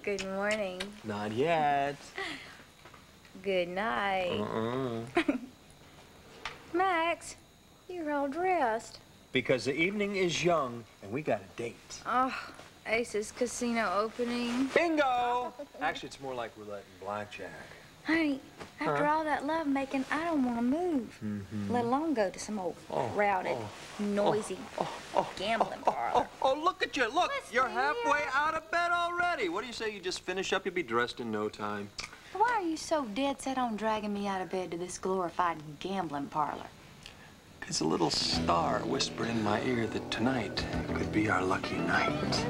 Good morning. Not yet. Good night. Max, you're all dressed. Because the evening is young and we got a date. Oh, Ace's casino opening. Bingo! Actually, it's more like roulette and blackjack. Honey, after all that love making, I don't want to move. Let alone go to some old crowded, noisy gambling parlor. Oh, look at you. Look, you're halfway out of bed already. What do you say you just finish up? You'll be dressed in no time. Why are you so dead set on dragging me out of bed to this glorified gambling parlor? Because a little star whispered in my ear that tonight could be our lucky night.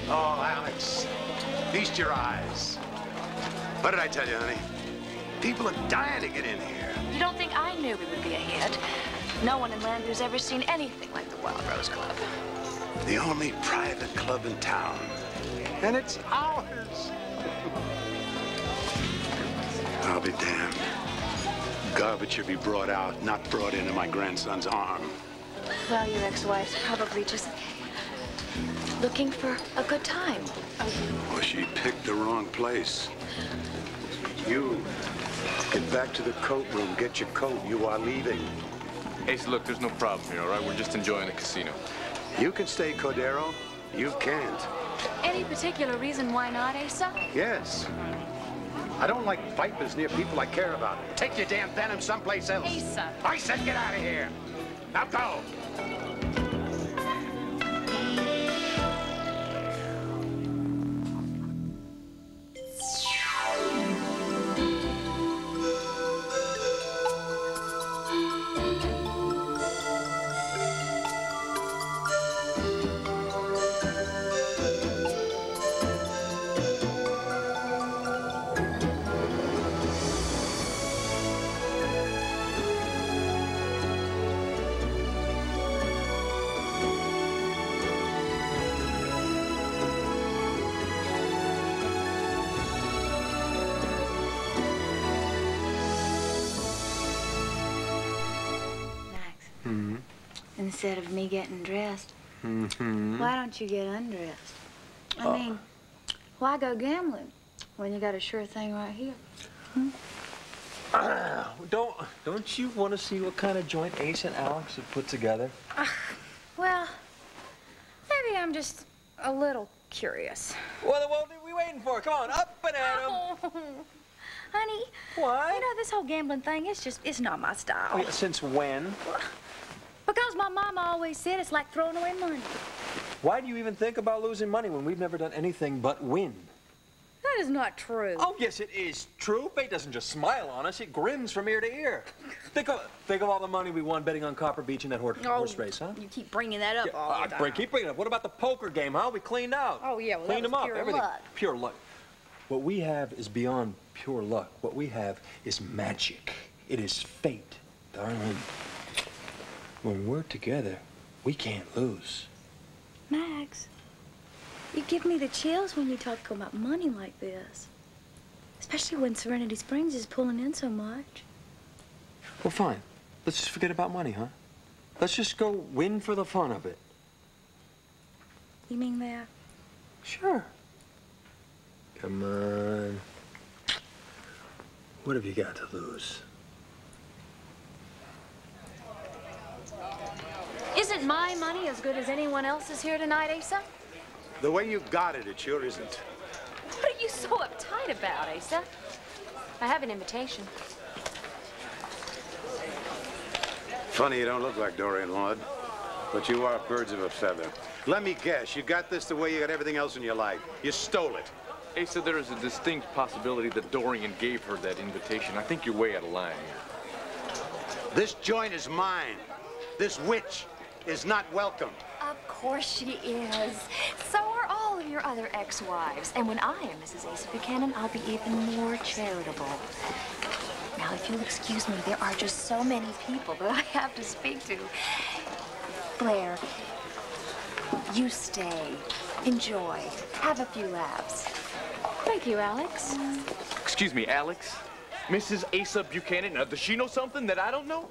Oh, Alex, feast your eyes. What did I tell you, honey? People are dying to get in here. You don't think I knew we would be a hit? No one in Landry's ever seen anything like the Wild Rose Club. The only private club in town. And it's ours. I'll be damned. Garbage should be brought out, not brought into my grandson's arm. Well, your ex-wife's probably just looking for a good time. Well, she picked the wrong place. You, get back to the coat room. Get your coat. You are leaving. Ace, look, there's no problem here, all right? We're just enjoying the casino. You can stay, Cordero. You can't. Any particular reason why not, Asa? Yes. I don't like vipers near people I care about. Take your damn venom someplace else. Asa. I said get out of here. Now go. Instead of me getting dressed, why don't you get undressed? I mean, why go gambling when you got a sure thing right here? Don't you want to see what kind of joint Ace and Alex have put together? Well, maybe I'm just a little curious. What are we waiting for? Come on, up and at 'em. Oh, honey. What? You know, this whole gambling thing, it's not my style. Oh, yeah, since when? Because my mama always said it's like throwing away money. Why do you even think about losing money when we've never done anything but win? That is not true. Oh, yes, it is true. Fate doesn't just smile on us. It grins from ear to ear. Think of all the money we won betting on Copper Beach in that horse race, huh? You keep bringing that up all the time. Keep bringing it up. What about the poker game, huh? We cleaned out. Oh, yeah, well, cleaned that was them up. pure Everything. luck. Pure luck. What we have is beyond pure luck. What we have is magic. It is fate, darling. When we're together, we can't lose. Max, you give me the chills when you talk about money like this. Especially when Serenity Springs is pulling in so much. Well, fine. Let's just forget about money, huh? Let's just go win for the fun of it. You mean that? Sure. Come on. What have you got to lose? Isn't my money as good as anyone else's here tonight, Asa? The way you got it, it sure isn't. What are you so uptight about, Asa? I have an invitation. Funny you don't look like Dorian Lord, but you are birds of a feather. Let me guess, you got this the way you got everything else in your life. You stole it. Asa, there is a distinct possibility that Dorian gave her that invitation. I think you're way out of line here. This joint is mine. This witch is not welcome. Of course she is. So are all of your other ex-wives. And when I am Mrs. Asa Buchanan, I'll be even more charitable. Now, Now, if you'll excuse me, there are just so many people that I have to speak to. Blair, you stay. Enjoy. Have a few laughs. Thank you, Alex. Excuse me, Alex? Mrs. Asa Buchanan. Now, does she know something that I don't know?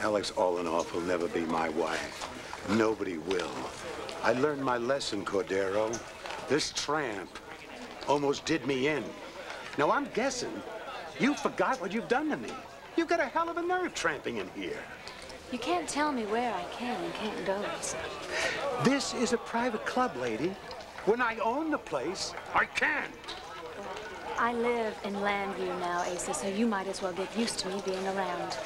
Alex Olenoff will never be my wife. Nobody will. I learned my lesson, Cordero. This tramp almost did me in. Now, I'm guessing you forgot what you've done to me. You've got a hell of a nerve tramping in here. You can't tell me where I can and can't go. This is a private club, lady. When I own the place, I can. I live in Landview now, Asa, so you might as well get used to me being around.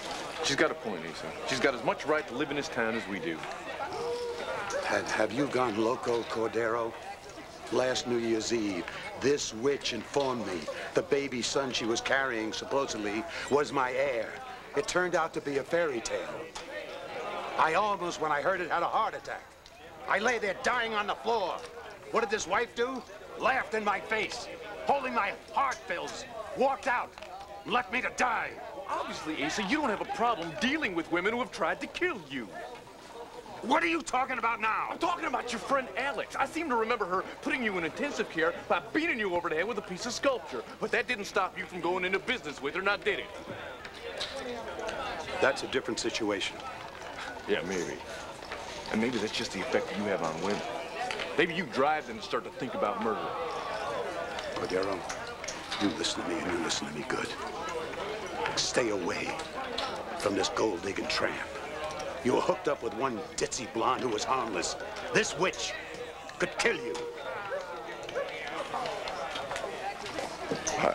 She's got a point, Asa. She's got as much right to live in this town as we do. Have you gone loco, Cordero? Last New Year's Eve, this witch informed me the baby son she was carrying, supposedly, was my heir. It turned out to be a fairy tale. I almost, when I heard it, had a heart attack. I lay there dying on the floor. What did this wife do? Laughed in my face, holding my heart pills, walked out, and left me to die. Obviously, Asa, you don't have a problem dealing with women who have tried to kill you. What are you talking about now? I'm talking about your friend Alex. I seem to remember her putting you in intensive care by beating you over the head with a piece of sculpture. But that didn't stop you from going into business with her, now did it? That's a different situation. Yeah, maybe. And maybe that's just the effect that you have on women. Maybe you drive them to start to think about murder. Cordero, you listen to me and you listen to me good. Stay away from this gold-digging tramp. You were hooked up with one ditzy blonde who was harmless. This witch could kill you.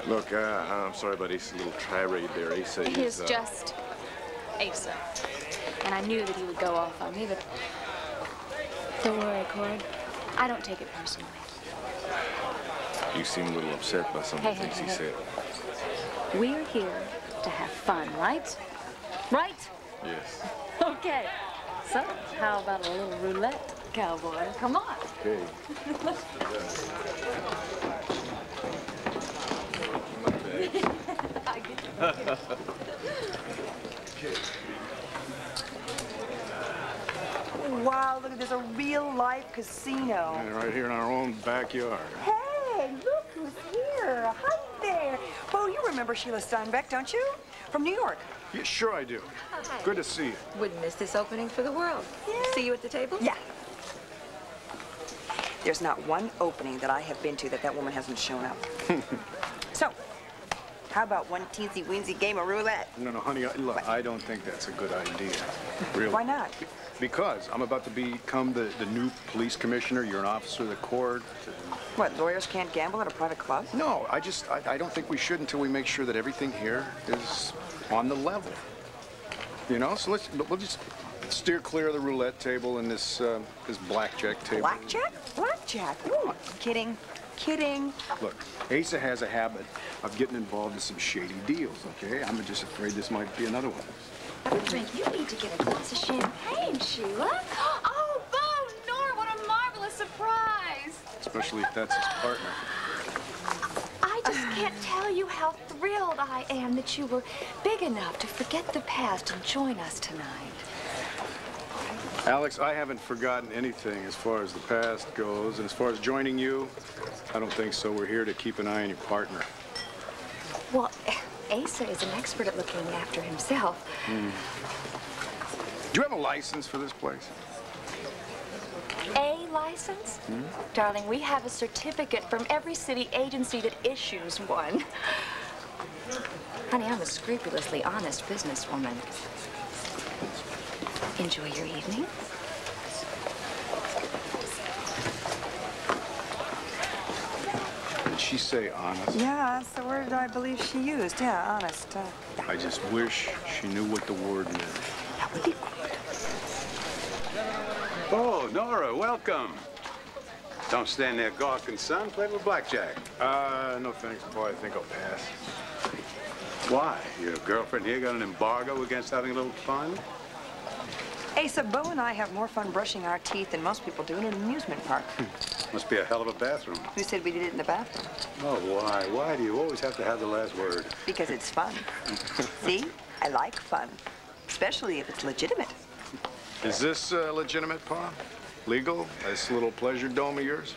Look, I'm sorry about Asa's little tirade there. Asa is just Asa. And I knew that he would go off on me, but don't worry, Cord. I don't take it personally. You seem a little upset by some of the things he said. We're here to have fun, right? Right? Yes. Okay. So, how about a little roulette, cowboy? Come on. Okay. Wow, look at this, a real-life casino. Yeah, right here in our own backyard. Hey, look who's here. Hi there. Bo, you remember Sheila Steinbeck, don't you? From New York. Yeah, sure I do. Hi. Good to see you. Wouldn't miss this opening for the world. Yeah. See you at the table? Yeah. There's not one opening that I have been to that woman hasn't shown up. So, how about one teensy-weensy game of roulette? No, honey, look, I don't think that's a good idea. Really. Why not? Because I'm about to become the new police commissioner. You're an officer of the court. What, lawyers can't gamble at a private club? No, I don't think we should until we make sure that everything here is on the level. You know, so we'll just steer clear of the roulette table and this blackjack table. Blackjack? Blackjack? Ooh, kidding. Kidding. Look, Asa has a habit of getting involved in some shady deals, okay? I'm just afraid this might be another one. Have a drink. You need to get a glass of champagne, Sheila. Oh, Bo Nora, what a marvelous surprise. Especially if that's his partner. I just can't tell you how thrilled I am that you were big enough to forget the past and join us tonight. Alex, I haven't forgotten anything as far as the past goes, and as far as joining you, I don't think so. We're here to keep an eye on your partner. Well, Asa is an expert at looking after himself. Do you have a license for this place? A license? Darling, we have a certificate from every city agency that issues one. Honey, I'm a scrupulously honest businesswoman. Enjoy your evening. Did she say honest? Yeah, that's the word I believe she used. Yeah, honest. Yeah. I just wish she knew what the word meant. That would be Oh, Nora, welcome. Don't stand there gawking, son. Play with blackjack. No thanks, boy. I think I'll pass. Why? Your girlfriend here got an embargo against having a little fun? Hey, so Bo and I have more fun brushing our teeth than most people do in an amusement park. Must be a hell of a bathroom. Who said we did it in the bathroom? Oh, why? Why do you always have to have the last word? Because it's fun. See? I like fun. Especially if it's legitimate. Is this legitimate, Pa? Legal? This little pleasure dome of yours?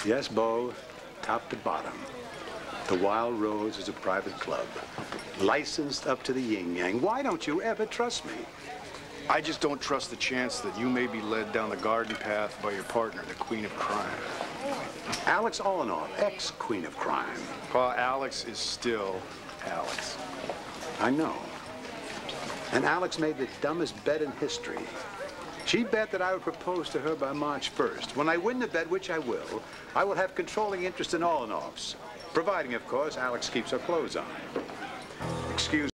Yes, Bo, top to bottom. The Wild Rose is a private club, licensed up to the yin-yang. Why don't you ever trust me? I just don't trust the chance that you may be led down the garden path by your partner, the Queen of Crime. Alex Olenoff, ex-Queen of Crime. Pa, Alex is still Alex. I know. And Alex made the dumbest bet in history. She bet that I would propose to her by March 1st. When I win the bet, which I will have controlling interest in Olenoff's. Providing, of course, Alex keeps her clothes on. Excuse